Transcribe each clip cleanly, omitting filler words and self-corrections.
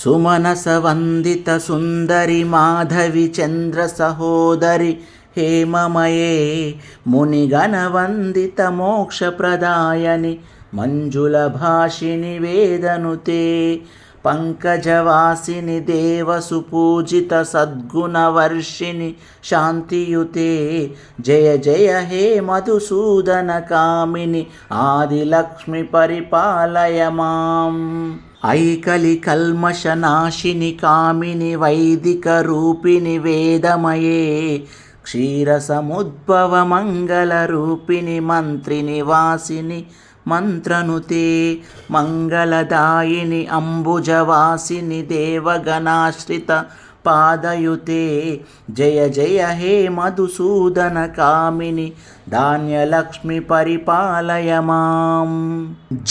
సుమనసవందిత సుందరి మాధవి చంద్ర సహోదరి హేమమయే మునిగణవందిత మోక్షప్రదాయని మంజుల భాషిని వేదనుతే పంకజవాసిని దేవసుపూజిత సద్గుణవర్షిణి శాంతియుతే జయ జయ హే మధుసూదన కామిని ఆదిలక్ష్మి పరిపాలయ మాం ఐకలి కల్మషనాశిని కామిని వైదిక రూపిణి వేదమయే క్షీరసముద్భవ మంగళ రూపిణి మంత్రిని వాసిని మంత్రనుతే మంగళదాయిని అంబుజవాసిని దేవగణాశ్రిత పాదయుతే జయ జయ హే మధుసూదన కామిని ధాన్యలక్ష్మి పరిపాలయ మాం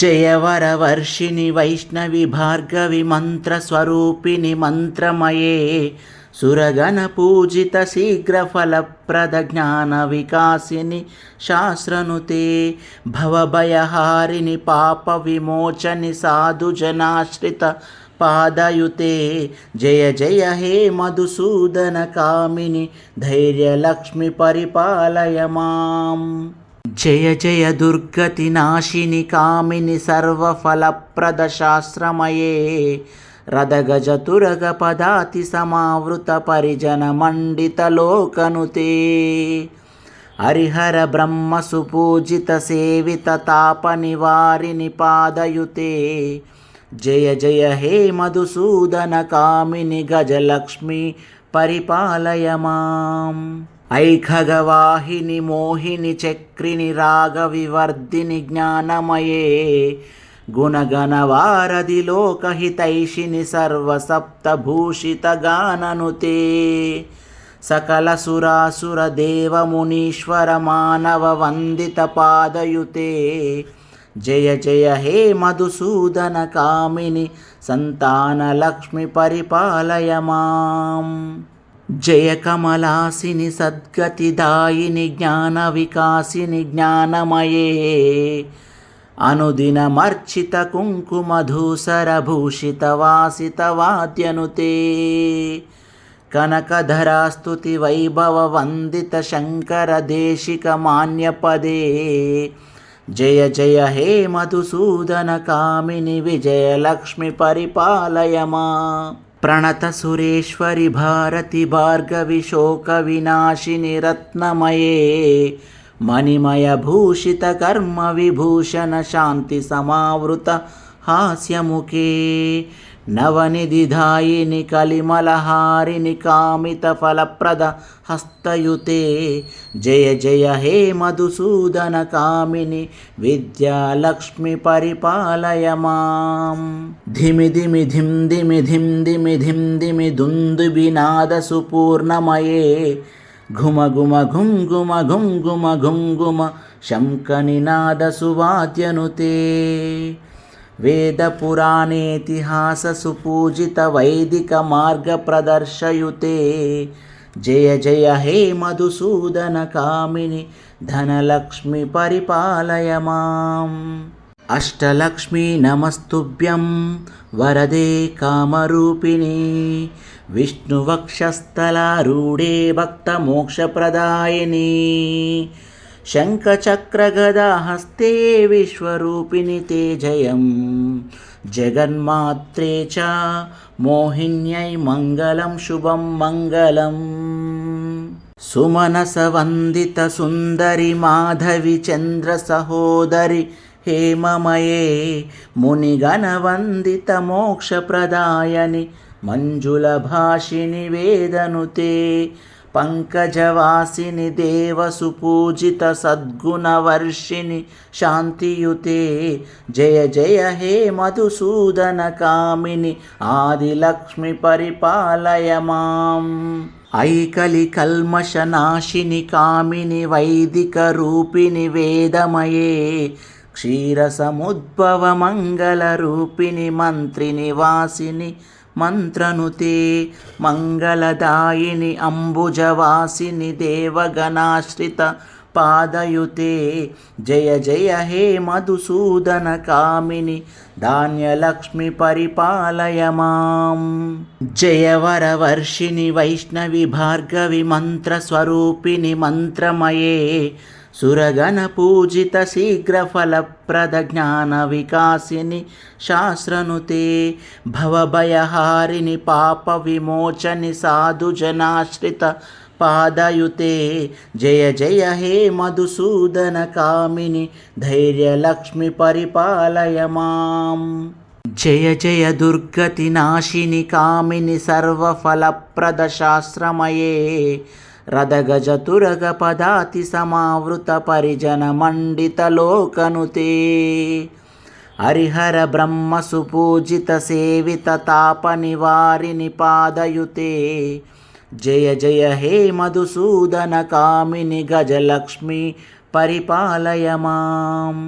జయవరవర్షిణి వైష్ణవి భార్గవి మంత్రస్వరూపిణి మంత్రమయే సురగణ పూజిత శీఘ్రఫలప్రద జ్ఞాన వికాసిని శాస్త్రనుతే భవభయహారిణి పాప విమోచని సాధుజనాశ్రిత పాదయుతే జయ జయ హే మధుసూదన కామిని ధైర్యలక్ష్మి పరిపాలయ మాం జయ జయ దుర్గతి నాశిని కామిని సర్వఫలప్రద శాస్త్రమయే రథగజతురగ పదాతి సమావృత పరిజన మండిత లోకనుతే హరిహర బ్రహ్మ సుపూజిత సేవిత తాప నివారిని పాదయుతే జయ జయ హే మధుసూదన కామిని గజలక్ష్మి పరిపాలయ మాం ఐఖగవాహిని మోహిని చక్రిని రాగ వివర్ధిని జ్ఞానమయే గుణగణవారధి లోకహితైషిని సర్వసప్తభూషిత గాననుతే సకల సురాసుర దేవ మునీశ్వర మానవ వందిత పాదయుతే జయ జయ హే మధుసూదన కామిని సంతానలక్ష్మి పరిపాలయ మాం జయ కమలాసిని సద్గతిదాయిని జ్ఞాన వికాసిని జ్ఞానమయే అనుదినమర్చిత కుంకుమధూసర భూషిత వాసిత వాద్యనుతే కనకధరాస్తుతి వైభవ వందిత శంకర దేశిక మాన్యపదే జయ జయ హే మధుసూదన కామిని విజయలక్ష్మి పరిపాలయ మా ప్రణత సురేశ్వరి భారతి భార్గవి శోక వినాశిని రత్నమయే మణిమయ భూషిత కర్మ విభూషణ శాంతి సమావృత హాస్యముఖే నవనిధిదాయిని కలిమలహారిని కామిత ఫలప్రద హస్తయుతే జయ జయ హే మధుసూదన కామిని విద్యాలక్ష్మి పరిపాలయ మాం ధిమి ధిమి ధిం ధిమి ధిం ధిమి ధిం ధిమి దుందుబినాద సుపూర్ణమయే ఘుమ ఘుమ ఘుం ఘుమ ఘుం ఘుమ ఘుం ఘుమ శంఖనినాద సువాద్యనుతే వేద పురాణేతిహాస సుపూజిత వైదిక మార్గ ప్రదర్శయుతే జయ జయ హే మధుసూదన కామిని ధనలక్ష్మి పరిపాలయ మాం అష్టలక్ష్మీ నమస్తుభ్యం వరదే కామరూపిణి విష్ణువక్షస్థలారూఢే భక్తమోక్షప్రదాయిని శంఖచక్రగదాహస్తే విశ్వరూపిణి తే జయం జగన్మాత్రే చ మోహిన్యై మంగళం శుభం మంగళం సుమనసవందిత సుందరి మాధవి చంద్ర సహోదరి హేమమయే మునిగణవందిత మోక్షప్రదాయని మంజుల భాషిని వేదనుతే పంకజవాసిని దేవసుపూజిత సద్గుణవర్షిణి శాంతియుతే జయ జయ హే మధుసూదన కామిని ఆదిలక్ష్మి పరిపాలయ మాం ఐకలి కల్మషనాశిని కామిని వైదిక రూపిణి వేదమయే క్షీరసముద్భవ మంగళ రూపిణి మంత్రిని వాసిని మంత్రనుతే మంగళదాయిని అంబుజవాసిని దేవగణాశ్రిత పాదయుతే జయ జయ హే మధుసూదన కామిని ధాన్యలక్ష్మి పరిపాలయ మాం. జయ వరవర్షిణి వైష్ణవి భార్గవి మంత్రస్వరూపిణి మంత్రమయే సురగణ పూజిత శీఘ్రఫలప్రద జ్ఞాన వికాసిని శాస్త్రనుతే భవభయహారిణి పాప విమోచని సాధుజనాశ్రిత పాదయుతే జయ జయ హే మధుసూదన కామిని ధైర్యలక్ష్మి పరిపాలయ మాం. జయ జయ దుర్గతి నాశిని కామిని సర్వఫలప్రద శాస్త్రమయే రథగజ తురగ పదాతి సమావృత పరిజన మండిత లోకనుతే హరిహర బ్రహ్మ సుపూజిత సేవిత తాప నివారిని పాదయుతే జయ జయ హే మధుసూదన కామిని గజలక్ష్మి పరిపాలయ మాం.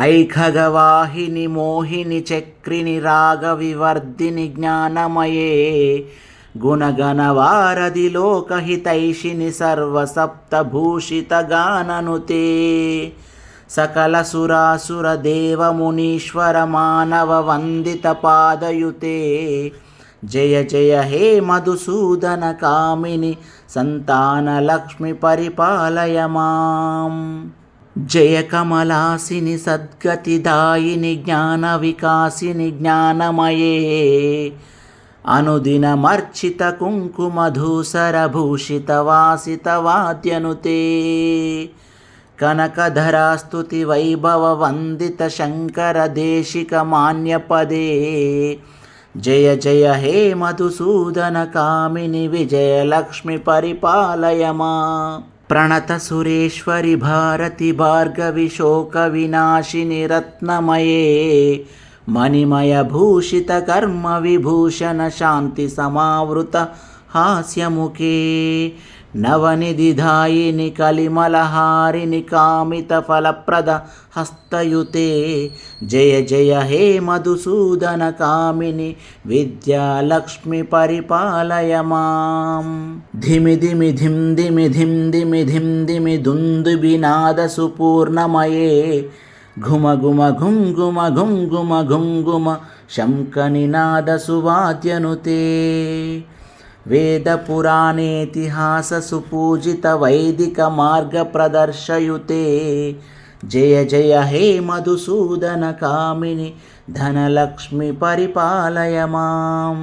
ఐఖగవాహిని మోహిని చక్రిని రాగ వివర్ధిని జ్ఞానమయే గుణగణ వారధి లోకహితైషిని సర్వసప్తభూషిత గాననుతే సకల సురాసుర దేవ మునీశ్వర మానవ వందిత పాదయుతే జయ జయ హే మధుసూదన కామిని సంతాన లక్ష్మి పరిపాలయ మాం. జయ కమలాసిని సద్గతిదాయిని జ్ఞాన వికాసిని జ్ఞానమయే అనుదినమర్చిత కుంకుమధూసర భూషిత వాసిత వాద్యనుతే కనకధరాస్తుతి వైభవ వందిత శంకర దేశిక మాన్యపదే జయ జయ హే మధుసూదన కామిని విజయలక్ష్మి పరిపాలయ మాం. ప్రణత సురేశ్వరి భారతి భార్గవి శోక వినాశిని రత్నమయే మణిమయ భూషిత కర్మ విభూషణ శాంతి సమావృత హాస్యముఖే నవనిధిదాయిని కలిమలహారిని కామిత ఫలప్రద హస్తయుతే జయ జయ హే మధుసూదన కామిని విద్యాలక్ష్మి పరిపాలయ మాం. ధిమి ధిమి ధిం ధిమి ధిం ధిమి ధిం ధిమి దుందుబినాద సుపూర్ణమయే ఘుమ ఘుమ ఘుం ఘుమ ఘుం ఘుమ ఘుం ఘుమ శంఖనినాద సువాద్యనుతే వేద పురాణేతిహాస సుపూజిత వైదిక మార్గ ప్రదర్శయుతే జయ జయ హే మధుసూదన కామిని ధనలక్ష్మి పరిపాలయ మాం.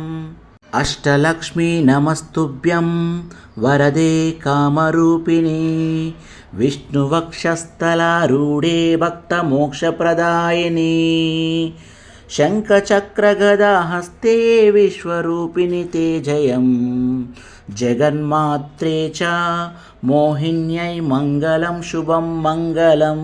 అష్టలక్ష్మీ నమస్తుభ్యం వరదే కామరూపిణి విష్ణువక్షస్థలారూఢే భక్తమోక్షప్రదాయిని శంఖచక్రగదాహస్తే విశ్వరూపిణి తే జయం జగన్మాత్రే చ మోహిన్యై మంగళం శుభం మంగళం.